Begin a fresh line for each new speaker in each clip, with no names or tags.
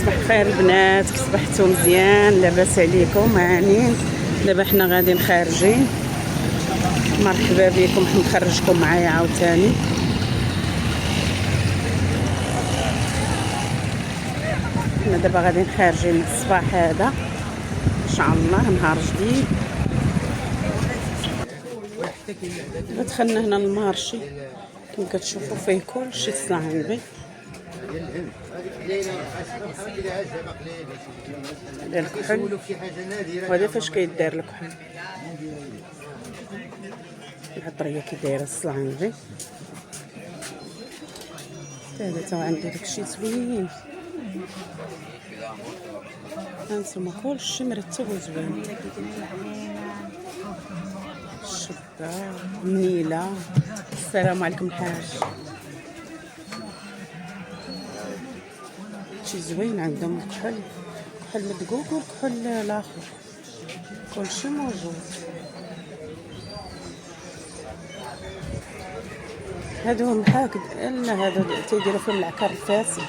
صباح الخير البنات، كي صبحتوا مزيان؟ لاباس عليكم؟ هانيين. دابا حنا غاديين خارجين. مرحبا بكم، نخرجكم معايا عاوتاني. حنا دابا غاديين خارجين الصباح هذا ان شاء الله، نهار جديد. دخلنا هنا المارشي كما كتشوفوا، فيه كلشي الصعيبي. الكحل وهذا فاش كيدار الكحل، العطريه كي دايره الصعيبي. هذا تا عندي داكشي زوين، هانتوما كلشي مرتب وزوين. الشبه منيله. السلام عليكم الحاج. شي زوين عندهم الكحل، كحل مدقوق والكحل الاخر، كلشي موجود. هادو هم هكذا، لا هادو تيديروا فيهم العكار الفاسي،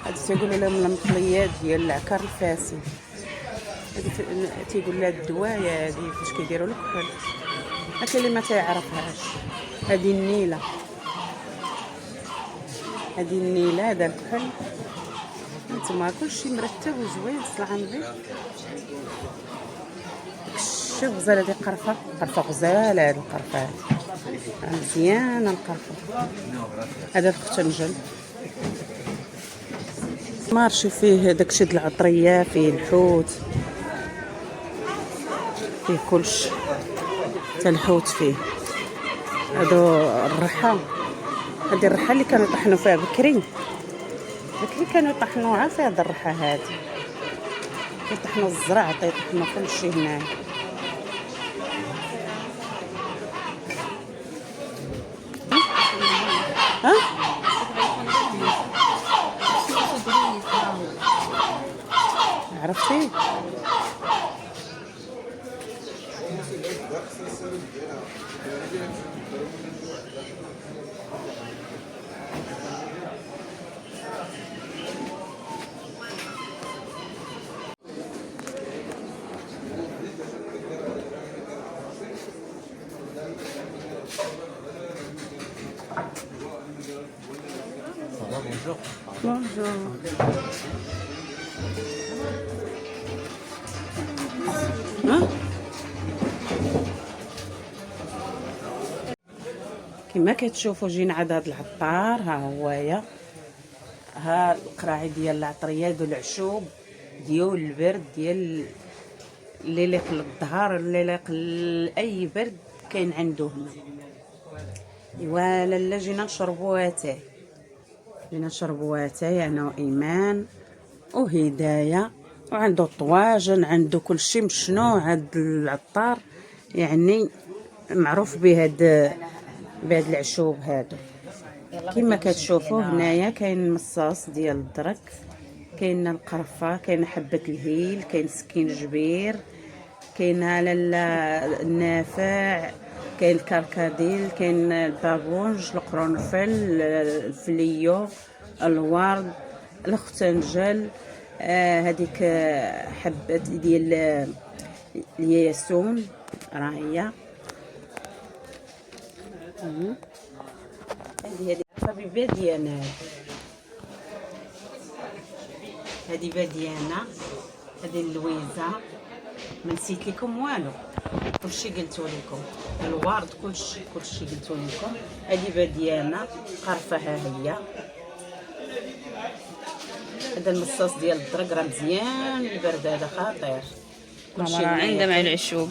هادو تيقولوا لهم المطليات ديال العكار الفاسي. هادي تيقول لها الدوايه هادي فاش كيديروا الكحل، هاكا اللي ما تيعرفهاش. هادي النيله، هادي النيله، هذا الكحل. هانتوما كلشي مرتب وزوين الصلعندي. داكشي غزال، هادي قرفه غزاله، هاد القرفه هادي مزيانه القرفه. هذا الختنجل. مارشي فيه داكشي د العطريه، فيه الحوت، فيه كلشي، حتى الحوت فيه. هادو الرحى، هادي الرحى اللي كانوا يطحنوا فيها بكري كانوا يطحنوها في هاد الرحى هادي، يطحنوا الزرع، يطحنوا كلشي هنايا. ها عرفتي؟ بونجور. كما كتشوفوا جينا عند هذا العطار. ها هويا، ها القراعي ديال العطريه، هادو العشوب ديال البرد، ديال اللي يليق للظهر، اللي يليق لاي برد كاين عنده هنا. ايوا لالا جينا نشربوا اتاي، انا وايمان وهدايه، وعنده طواجن، عنده كلشي مشنو. هاد العطار يعني معروف بهاد العشوب هادو. كما كتشوفوا هنايا كاين المصاص ديال الدرك، كاين القرفه، كاين حبه الهيل، كاين سكينجبير، كاين النافع، كاين الكركديل، كاين البابونج، القرنفل، الفليو، الورد، الختنجل، هذيك حبات ديال الياسون راه هي. هذه باديانا، هذه باديانا، هذه اللويزه. ما نسيت لكم والو، كلشي قلتو لكم. الورد كلشي قلتو لكم. هذه باديانا، قرفه ها هي. هذا المصاص ديال الدرك راه مزيان، البرد هذا خطير. كلشي عندها مع العشوب.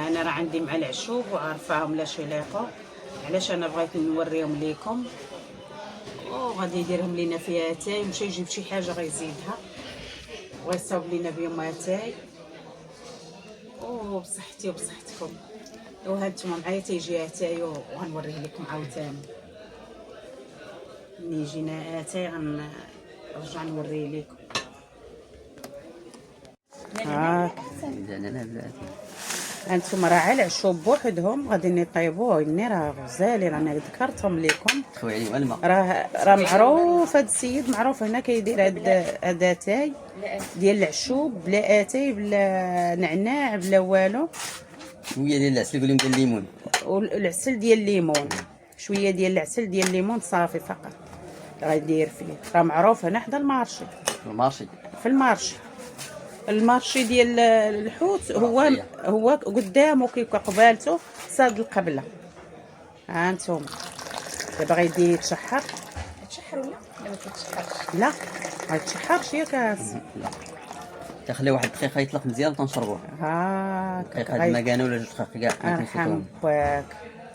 انا راه عندي مع العشوب وعارفاهم لاش يليقوا، علاش انا بغيت نوريهم لكم. وغادي يديرهم لينا فيها اتاي، مشى يجيب شي حاجه غيزيدها وغيصاوب لينا بهم اتاي. بصحتي وبصحتكم. وهانتوما معايا تيجي اتاي وغنوريه لكم عاوتاني. ملي جينا اتاي غنرجع نوريه لكم. هانتوما راه على العشوب بوحدهم غادي نطيبوه، يعني راه غزالين، رانا ذكرتهم لكم.
خويا علي الماء
راه معروف هذا السيد، معروف هنا كيدير هاد اتاي ديال العشوب بلا اتاي بلا نعناع بلا والو.
شويه ديال العسل قول لهم ديال الليمون
والعسل ديال الليمون، شويه ديال العسل ديال الليمون صافي فقط غيدير فيه. راه معروف هنا حدا المارشي، في المارشي المارشي ديال الحوت هو قدامه كي قبالته صاد القبله. ها انتم دابا غيدي يتشحر.
يتشحر ولا ما كيتشحرش؟
لا ما يتشحرش يا كاس.
لا تخلي واحد الدقيقه يطلق مزيان تنشربوه.
هاكا
دقيقه المكانه ولا 2 دقائق كاع ما
ارحم باك.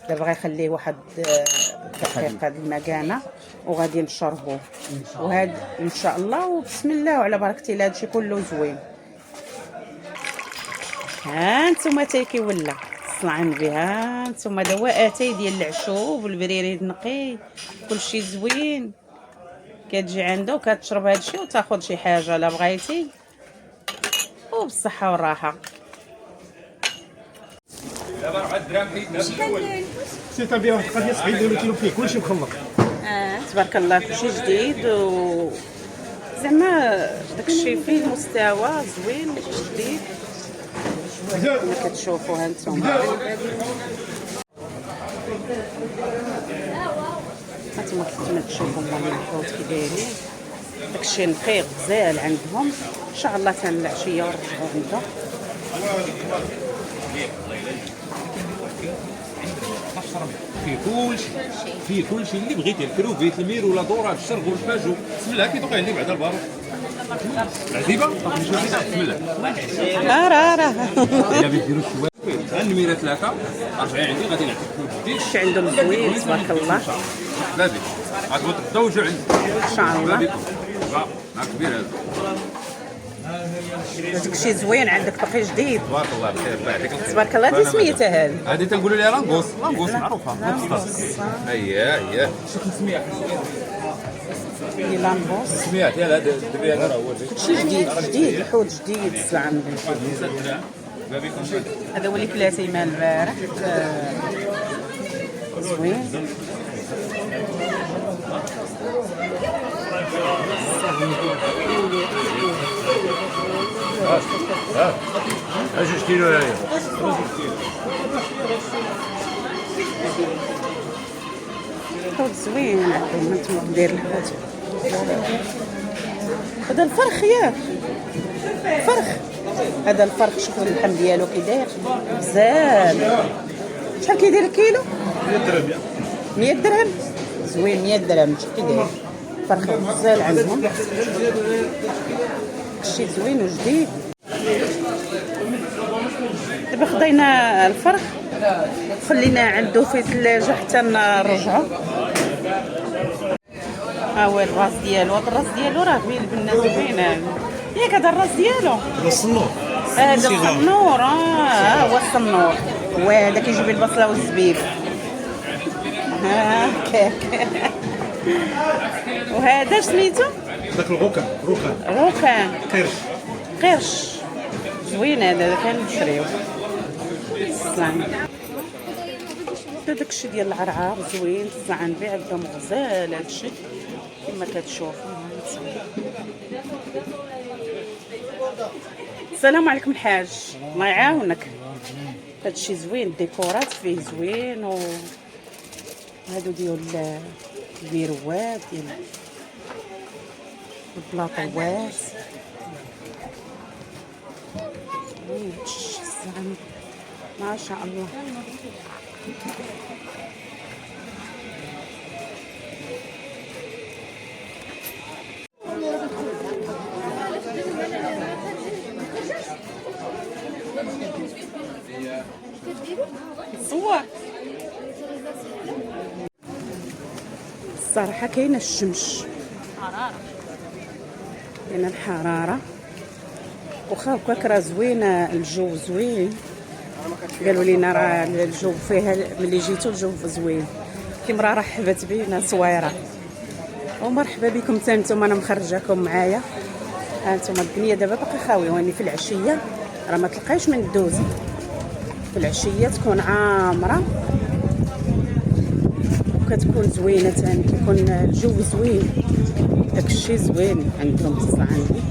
دابا غيخليه واحد دقيقه د المكانه وغادي نشربوه، وهاد ان شاء الله وبسم الله وعلى بركه الله هادشي كله زوين. ها انتم تاي كيولى صنعن بها. انتم هذا هو اتاي ديال العشوب والبريري نقي كلشي زوين. كتجي عنده كتشرب هادشي وتاخذ شي حاجه لا بغيتي، وبالصحه والراحه.
دابا 4 دراهم حيدنا
شحال
سي طبيعي واحد القضيه صعيبه اللي كيلو فيه كلشي مخلط.
تبارك الله كلشي جديد و زعما داكشي فيه مستوى زوين جديد كما كتشوفوا هانتوما. هانتوما كما كتشوفوا هما الحوت كي دايرين داكشي نقي غزال عندهم. ان شاء الله كان العشيه ونرجعوا عنده.
فيه كلشي اللي بغيتي، الكروفيت المير ولا دورة الشرق والفاجو. بسم الله كيدوق عندي بعدا البارو العزيبه. بسم الله
راه
الا بغيتي شويه النميره 3 رجعي عندي غادي نعطيك فلوس جديد.
شي عندهم زوين تبارك الله.
لا بك غتبغيو تزوجوا عندي
ان شاء الله.
مع كبير هذا
داكشي زوين عندك باقي جديد
تبارك الله بخير. الله يعطيك الخير.
تبارك الله. هذه سميتها
هذه تنقولوا لها لانغوس معروفه. اييه شكون سميها
هي لامبوس.
سميها ديال هذا الدري هذا راه هو
شي جديد الحوت جديد الزعم. هذا هو اللي كلاتي مال البارح زوين.
اش كيلو هذه
الحوت زوين عندهم. انتم داير الحوت هذا الفرخ ياك فرخ. هذا الفرخ شوفوا اللحم ديالو كي داير غزال. شحال كيدير الكيلو؟ 100 درهم. زوين 100 درهم. شوف كي داير فرخ غزال عندهم. شي زوين وجديد. دابا خدينا الفرخ خلينا عنده في الثلاجه حتى نرجعو. ها هو الراس ديالو. هذا الراس ديالو راه فيه البنه زوينه ياك. هذا الراس ديالو
الصنور.
هذا الصنور. هو الصنور. وهذا كيجيب البصله والزبيب هكاك. وهذا سميتو
داك الغوكان
قرش زوين. هذا كان نشريو الصعن. داكشي ديال العرعار زوين. الصعنبي عندهم غزال هادشي كما كتشوفوا. السلام عليكم الحاج الله يعاونك. هادشي زوين الديكورات فيه زوين. و هادو ديال الميروات ديال البلاطوات. ما شاء الله. صور الصراحه كاينه الشمس كاينه الحراره. واخا هكاك راه زوينه الجو زوين. قالوا لينا راه الجو فيها ملي جيتو الجو زوين. كيما رحبت بينا صويره. ومرحبا بكم حتى نتوما. انا مخرجاكم معايا. ها نتوما الدنيا دابا باقي خاويه واني في العشيه راه ما تلقايش من دوز. في العشيه تكون عامره وكتكون زوينه ثاني، كيكون الجو زوين، داكشي زوين عندهم بصح عندي.